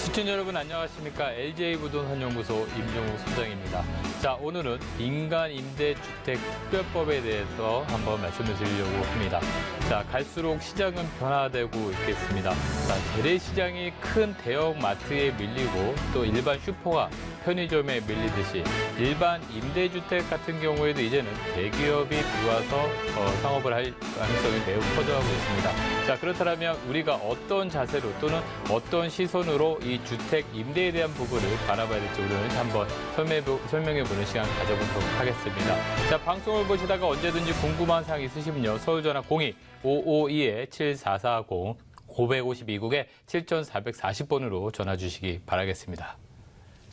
시청자 여러분 안녕하십니까? LJ부동산연구소 임종욱 소장입니다. 자, 오늘은 민간임대주택특별법에 대해서 한번 말씀을 드리려고 합니다. 자, 갈수록 시장은 변화되고 있겠습니다. 자, 재래시장이 큰 대형 마트에 밀리고 또 일반 슈퍼가 편의점에 밀리듯이 일반 임대주택 같은 경우에도 이제는 대기업이 들어와서 상업을 할 가능성이 매우 커져가고 있습니다. 자, 그렇다면 우리가 어떤 자세로 또는 어떤 시선으로 이 주택 임대에 대한 부분을 바라봐야 될지 오늘 한번 설명해보는 시간 가져보도록 하겠습니다. 자, 방송을 보시다가 언제든지 궁금한 사항 있으시면요. 서울전화 02-552-7440 552국에 7440번으로 전화 주시기 바라겠습니다.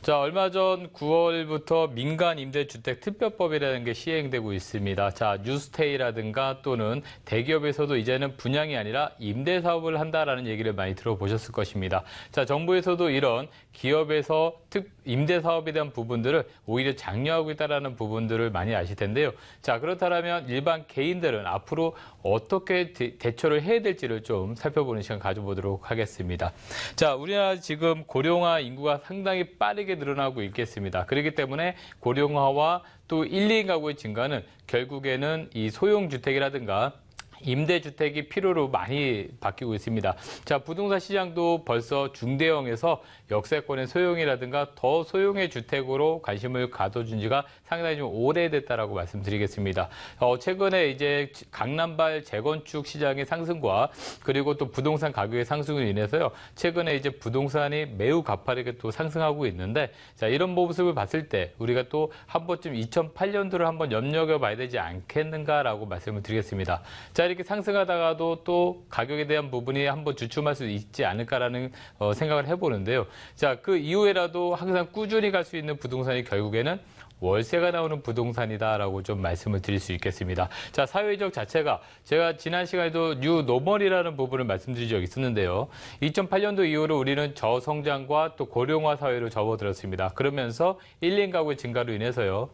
자, 얼마 전 9월부터 민간임대주택특별법이라는 게 시행되고 있습니다. 자, 뉴스테이라든가 또는 대기업에서도 이제는 분양이 아니라 임대사업을 한다라는 얘기를 많이 들어보셨을 것입니다. 자, 정부에서도 이런 기업에서 임대사업에 대한 부분들을 오히려 장려하고 있다는 부분들을 많이 아실 텐데요. 자, 그렇다면 일반 개인들은 앞으로 어떻게 대처를 해야 될지를 좀 살펴보는 시간 가져보도록 하겠습니다. 자, 우리나라 지금 고령화 인구가 상당히 빠르게 늘어나고 있겠습니다. 그렇기 때문에 고령화와 또 1, 2인 가구의 증가는 결국에는 이 소형주택이라든가 임대주택이 필요로 많이 바뀌고 있습니다. 자, 부동산 시장도 벌써 중대형에서 역세권의 소형이라든가 더 소형의 주택으로 관심을 가져준 지가 상당히 좀 오래됐다라고 말씀드리겠습니다. 최근에 이제 강남발 재건축 시장의 상승과 그리고 또 부동산 가격의 상승으로 인해서요. 최근에 이제 부동산이 매우 가파르게 또 상승하고 있는데, 자, 이런 모습을 봤을 때 우리가 또 한 번쯤 2008년도를 한번 염려해봐야 되지 않겠는가라고 말씀을 드리겠습니다. 자, 이렇게 상승하다가도 또 가격에 대한 부분이 한번 주춤할 수 있지 않을까라는 생각을 해보는데요. 자, 그 이후에라도 항상 꾸준히 갈 수 있는 부동산이 결국에는 월세가 나오는 부동산이다라고 좀 말씀을 드릴 수 있겠습니다. 자, 사회적 자체가 제가 지난 시간에도 뉴 노멀이라는 부분을 말씀드린 적이 있었는데요. 2008년도 이후로 우리는 저성장과 또 고령화 사회로 접어들었습니다. 그러면서 1인 가구의 증가로 인해서요.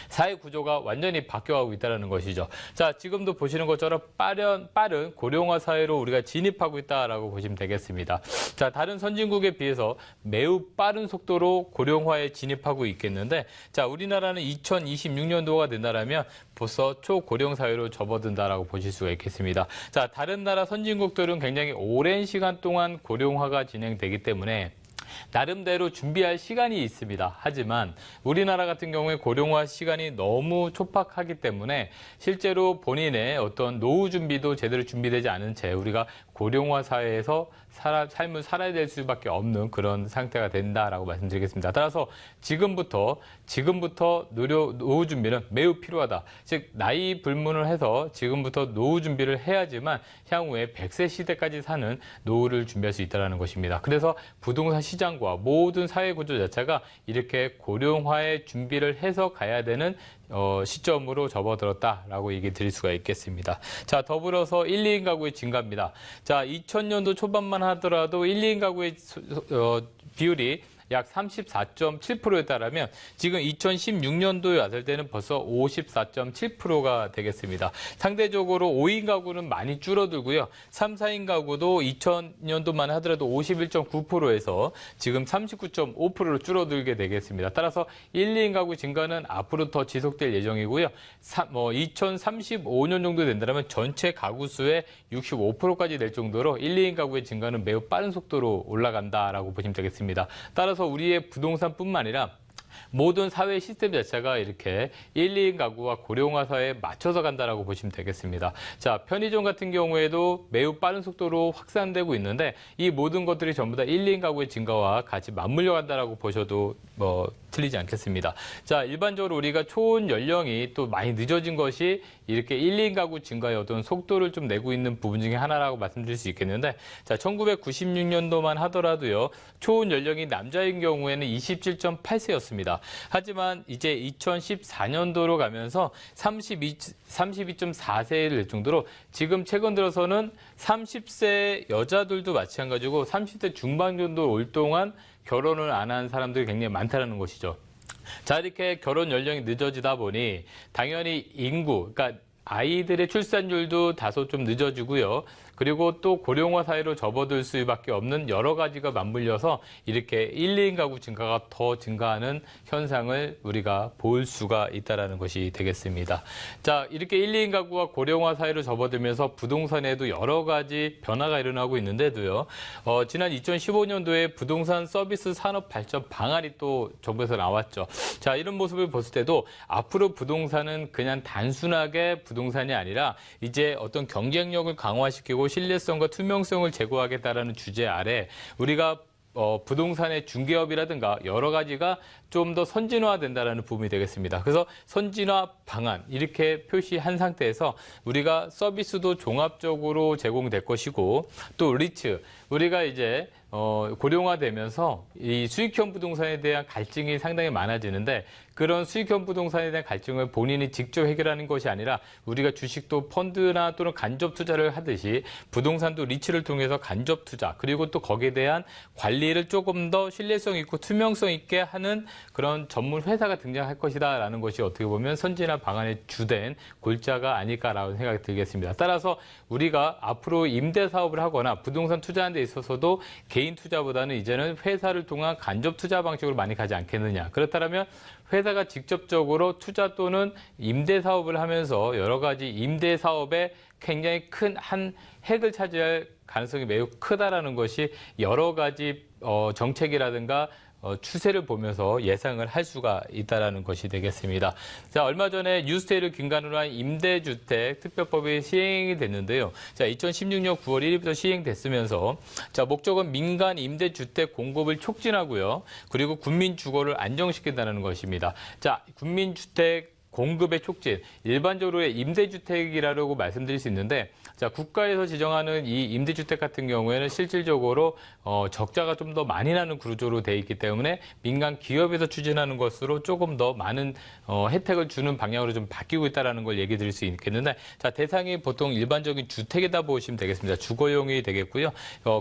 사회 구조가 완전히 바뀌어가고 있다는 것이죠. 자, 지금도 보시는 것처럼 빠른 고령화 사회로 우리가 진입하고 있다라고 보시면 되겠습니다. 자, 다른 선진국에 비해서 매우 빠른 속도로 고령화에 진입하고 있겠는데, 자, 우리나라는 2026년도가 된다라면 벌써 초고령 사회로 접어든다라고 보실 수가 있겠습니다. 자, 다른 나라 선진국들은 굉장히 오랜 시간 동안 고령화가 진행되기 때문에 나름대로 준비할 시간이 있습니다. 하지만 우리나라 같은 경우에 고령화 시간이 너무 촉박하기 때문에 실제로 본인의 어떤 노후 준비도 제대로 준비되지 않은 채 우리가 고령화 사회에서 삶을 살아야 될 수밖에 없는 그런 상태가 된다라고 말씀드리겠습니다. 따라서 지금부터 노후 준비는 매우 필요하다. 즉, 나이 불문을 해서 지금부터 노후 준비를 해야지만 향후에 100세 시대까지 사는 노후를 준비할 수 있다는 것입니다. 그래서 부동산 시장과 모든 사회 구조 자체가 이렇게 고령화에 준비를 해서 가야 되는 시점으로 접어들었다라고 얘기 드릴 수가 있겠습니다. 자, 더불어서 1, 2인 가구의 증가입니다. 자, 2000년도 초반만 하더라도 1, 2인 가구의 비율이 약 34.7%였다라면 지금 2016년도에 왔을 때는 벌써 54.7%가 되겠습니다. 상대적으로 5인 가구는 많이 줄어들고요. 3, 4인 가구도 2000년도만 하더라도 51.9%에서 지금 39.5%로 줄어들게 되겠습니다. 따라서 1, 2인 가구 증가는 앞으로 더 지속될 예정이고요. 2035년 정도 된다면 전체 가구 수의 65%까지 될 정도로 1, 2인 가구의 증가는 매우 빠른 속도로 올라간다라고 보시면 되겠습니다. 따라서 우리의 부동산뿐만 아니라 모든 사회 시스템 자체가 이렇게 1, 2인 가구와 고령화 사회에 맞춰서 간다라고 보시면 되겠습니다. 자, 편의점 같은 경우에도 매우 빠른 속도로 확산되고 있는데 이 모든 것들이 전부 다 1, 2인 가구의 증가와 같이 맞물려 간다라고 보셔도 틀리지 않겠습니다. 자, 일반적으로 우리가 초혼 연령이 또 많이 늦어진 것이 이렇게 1, 2인 가구 증가의 어떤 속도를 좀 내고 있는 부분 중에 하나라고 말씀드릴 수 있겠는데, 자, 1996년도만 하더라도요, 초혼 연령이 남자인 경우에는 27.8세였습니다. 하지만 이제 2014년도로 가면서 32.4세를 낼 정도로 지금 최근 들어서는 30세 여자들도 마찬가지고 30대 중반 정도 올 동안 결혼을 안 한 사람들이 굉장히 많다는 것이죠. 자, 이렇게 결혼 연령이 늦어지다 보니 당연히 인구, 그러니까 아이들의 출산율도 다소 좀 늦어지고요. 그리고 또 고령화 사회로 접어들 수밖에 없는 여러 가지가 맞물려서 이렇게 1, 2인 가구 증가가 더 증가하는 현상을 우리가 볼 수가 있다는 것이 되겠습니다. 자, 이렇게 1, 2인 가구가 고령화 사회로 접어들면서 부동산에도 여러 가지 변화가 일어나고 있는데도요. 지난 2015년도에 부동산 서비스 산업 발전 방안이 또 정부에서 나왔죠. 자, 이런 모습을 봤을 때도 앞으로 부동산은 그냥 단순하게 부동산이 아니라 이제 어떤 경쟁력을 강화시키고 신뢰성과 투명성을 제고하겠다라는 주제 아래 우리가 부동산의 중개업이라든가 여러 가지가 좀 더 선진화된다는 부분이 되겠습니다. 그래서 선진화 방안 이렇게 표시한 상태에서 우리가 서비스도 종합적으로 제공될 것이고 또 리츠 우리가 이제 고령화되면서 이 수익형 부동산에 대한 갈증이 상당히 많아지는데 그런 수익형 부동산에 대한 갈증을 본인이 직접 해결하는 것이 아니라 우리가 주식도 펀드나 또는 간접 투자를 하듯이 부동산도 리츠를 통해서 간접 투자 그리고 또 거기에 대한 관리를 조금 더 신뢰성 있고 투명성 있게 하는 그런 전문 회사가 등장할 것이다라는 것이 어떻게 보면 선진화 방안의 주된 골자가 아닐까라는 생각이 들겠습니다. 따라서 우리가 앞으로 임대 사업을 하거나 부동산 투자하는 데 있어서도 개인 투자보다는 이제는 회사를 통한 간접 투자 방식으로 많이 가지 않겠느냐. 그렇다면 회사가 직접적으로 투자 또는 임대 사업을 하면서 여러 가지 임대 사업에 굉장히 큰 한 획을 차지할 가능성이 매우 크다라는 것이 여러 가지 정책이라든가 추세를 보면서 예상을 할 수가 있다는 것이 되겠습니다. 자, 얼마 전에 뉴스테이를 근간으로 한 임대주택 특별법이 시행이 됐는데요. 자, 2016년 9월 1일부터 시행됐으면서 자, 목적은 민간 임대주택 공급을 촉진하고요. 그리고 국민 주거를 안정시킨다는 것입니다. 자, 국민주택 공급의 촉진, 일반적으로의 임대주택이라고 말씀드릴 수 있는데 자, 국가에서 지정하는 이 임대주택 같은 경우에는 실질적으로 적자가 좀 더 많이 나는 구조로 되어 있기 때문에 민간 기업에서 추진하는 것으로 조금 더 많은 혜택을 주는 방향으로 좀 바뀌고 있다는 걸 얘기 드릴 수 있겠는데 자, 대상이 보통 일반적인 주택이다 보시면 되겠습니다. 주거용이 되겠고요.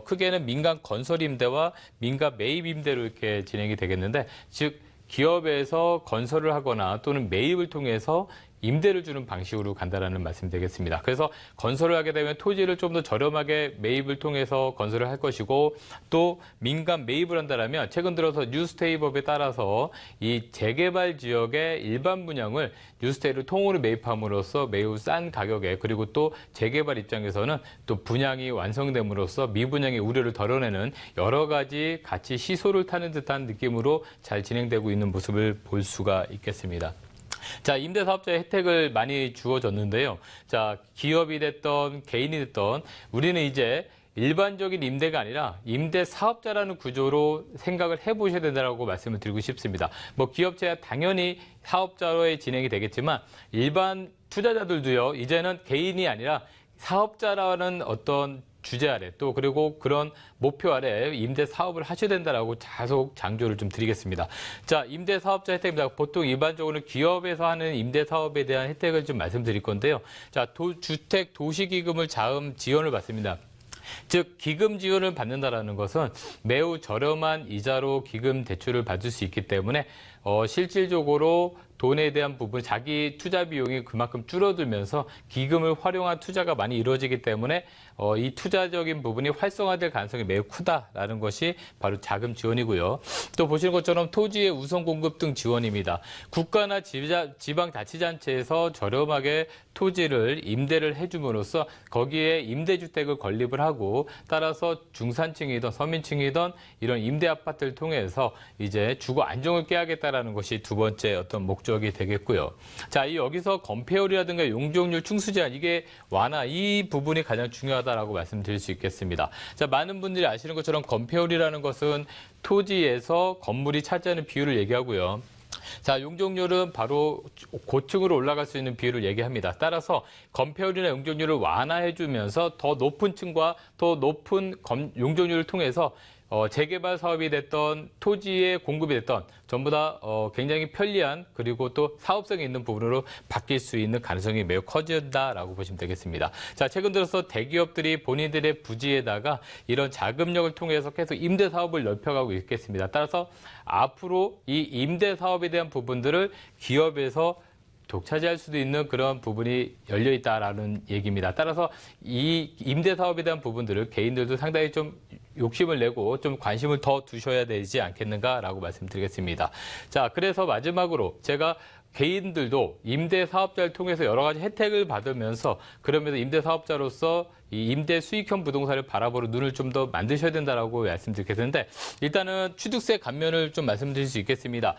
크게는 민간 건설 임대와 민간 매입 임대로 이렇게 진행이 되겠는데 즉 기업에서 건설을 하거나 또는 매입을 통해서 임대를 주는 방식으로 간다라는 말씀이 되겠습니다. 그래서 건설을 하게 되면 토지를 좀 더 저렴하게 매입을 통해서 건설을 할 것이고 또 민간 매입을 한다면 최근 들어서 뉴스테이법에 따라서 이 재개발 지역의 일반 분양을 뉴스테이를 통으로 매입함으로써 매우 싼 가격에 그리고 또 재개발 입장에서는 또 분양이 완성됨으로써 미분양의 우려를 덜어내는 여러 가지 같이 시소를 타는 듯한 느낌으로 잘 진행되고 있는 모습을 볼 수가 있겠습니다. 자, 임대사업자의 혜택을 많이 주어졌는데요. 자, 기업이 됐던 개인이 됐던 우리는 이제 일반적인 임대가 아니라 임대사업자라는 구조로 생각을 해보셔야 된다고 말씀을 드리고 싶습니다. 뭐 기업체야 당연히 사업자로의 진행이 되겠지만 일반 투자자들도요. 이제는 개인이 아니라 사업자라는 어떤 주제 아래 또 그리고 그런 목표 아래 임대 사업을 하셔야 된다라고 자속 장조를 좀 드리겠습니다. 자, 임대 사업자 혜택입니다. 보통 일반적으로 기업에서 하는 임대 사업에 대한 혜택을 좀 말씀드릴 건데요. 자, 주택 도시기금을 자금 지원을 받습니다. 즉 기금 지원을 받는다라는 것은 매우 저렴한 이자로 기금 대출을 받을 수 있기 때문에 실질적으로 돈에 대한 부분, 자기 투자 비용이 그만큼 줄어들면서 기금을 활용한 투자가 많이 이루어지기 때문에 이 투자적인 부분이 활성화될 가능성이 매우 크다라는 것이 바로 자금 지원이고요. 또 보시는 것처럼 토지의 우선 공급 등 지원입니다. 국가나 지방자치단체에서 저렴하게 토지를 임대를 해줌으로써 거기에 임대주택을 건립을 하고 따라서 중산층이든 서민층이든 이런 임대 아파트를 통해서 이제 주거 안정을 깨야겠다라는 것이 두 번째 어떤 목적이 되겠고요. 자, 여기서 건폐율이라든가 용적률 충수 제한 이게 완화 이 부분이 가장 중요하다라고 말씀드릴 수 있겠습니다. 자, 많은 분들이 아시는 것처럼 건폐율이라는 것은 토지에서 건물이 차지하는 비율을 얘기하고요. 자, 용적률은 바로 고층으로 올라갈 수 있는 비율을 얘기합니다. 따라서 건폐율이나 용적률을 완화해주면서 더 높은 층과 더 높은 용적률을 통해서 재개발 사업이 됐던 토지의 공급이 됐던 전부 다 굉장히 편리한 그리고 또 사업성이 있는 부분으로 바뀔 수 있는 가능성이 매우 커진다라고 보시면 되겠습니다. 자, 최근 들어서 대기업들이 본인들의 부지에다가 이런 자금력을 통해서 계속 임대 사업을 넓혀가고 있겠습니다. 따라서 앞으로 이 임대 사업에 대한 부분들을 기업에서 독차지할 수도 있는 그런 부분이 열려 있다라는 얘기입니다. 따라서 이 임대 사업에 대한 부분들을 개인들도 상당히 좀 욕심을 내고 좀 관심을 더 두셔야 되지 않겠는가라고 말씀드리겠습니다. 자, 그래서 마지막으로 제가 개인들도 임대 사업자를 통해서 여러 가지 혜택을 받으면서 그러면서 임대 사업자로서 이 임대 수익형 부동산을 바라보는 눈을 좀 더 만드셔야 된다라고 말씀드리겠는데, 일단은 취득세 감면을 좀 말씀드릴 수 있겠습니다.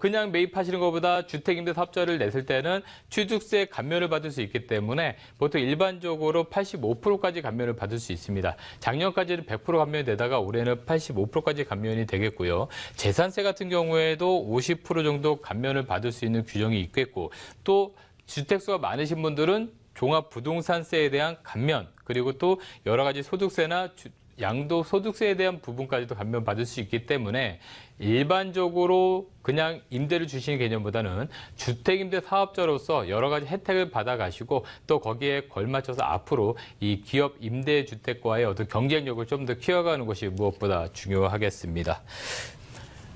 그냥 매입하시는 것보다 주택임대사업자를 냈을 때는 취득세 감면을 받을 수 있기 때문에 보통 일반적으로 85%까지 감면을 받을 수 있습니다. 작년까지는 100% 감면이 되다가 올해는 85%까지 감면이 되겠고요. 재산세 같은 경우에도 50% 정도 감면을 받을 수 있는 규정이 있겠고, 또 주택수가 많으신 분들은 종합부동산세에 대한 감면, 그리고 또 여러 가지 소득세나 양도소득세에 대한 부분까지도 감면받을 수 있기 때문에 일반적으로 그냥 임대를 주시는 개념보다는 주택임대 사업자로서 여러 가지 혜택을 받아가시고 또 거기에 걸맞춰서 앞으로 이 기업 임대주택과의 어떤 경쟁력을 좀 더 키워가는 것이 무엇보다 중요하겠습니다.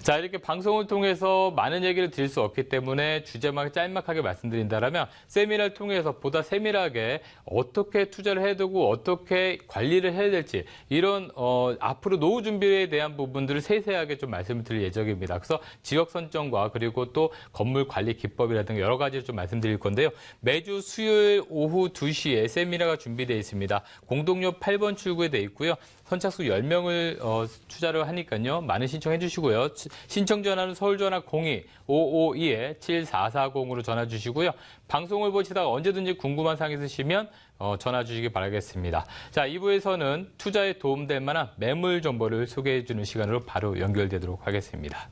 자, 이렇게 방송을 통해서 많은 얘기를 드릴 수 없기 때문에 주제만 짤막하게 말씀드린다면 세미나를 통해서 보다 세밀하게 어떻게 투자를 해야 되고 어떻게 관리를 해야 될지 이런 앞으로 노후 준비에 대한 부분들을 세세하게 좀 말씀을 드릴 예정입니다. 그래서 지역 선정과 그리고 또 건물 관리 기법이라든가 여러 가지를 좀 말씀드릴 건데요. 매주 수요일 오후 2시에 세미나가 준비되어 있습니다. 공동료 8번 출구에 되어 있고요. 선착수 10명을 투자를 하니까요. 많은 신청해 주시고요. 신청 전화는 서울전화 02-552-7440으로 전화 주시고요. 방송을 보시다가 언제든지 궁금한 사항 있으시면 전화 주시기 바라겠습니다. 자, 2부에서는 투자에 도움될 만한 매물 정보를 소개해 주는 시간으로 바로 연결되도록 하겠습니다.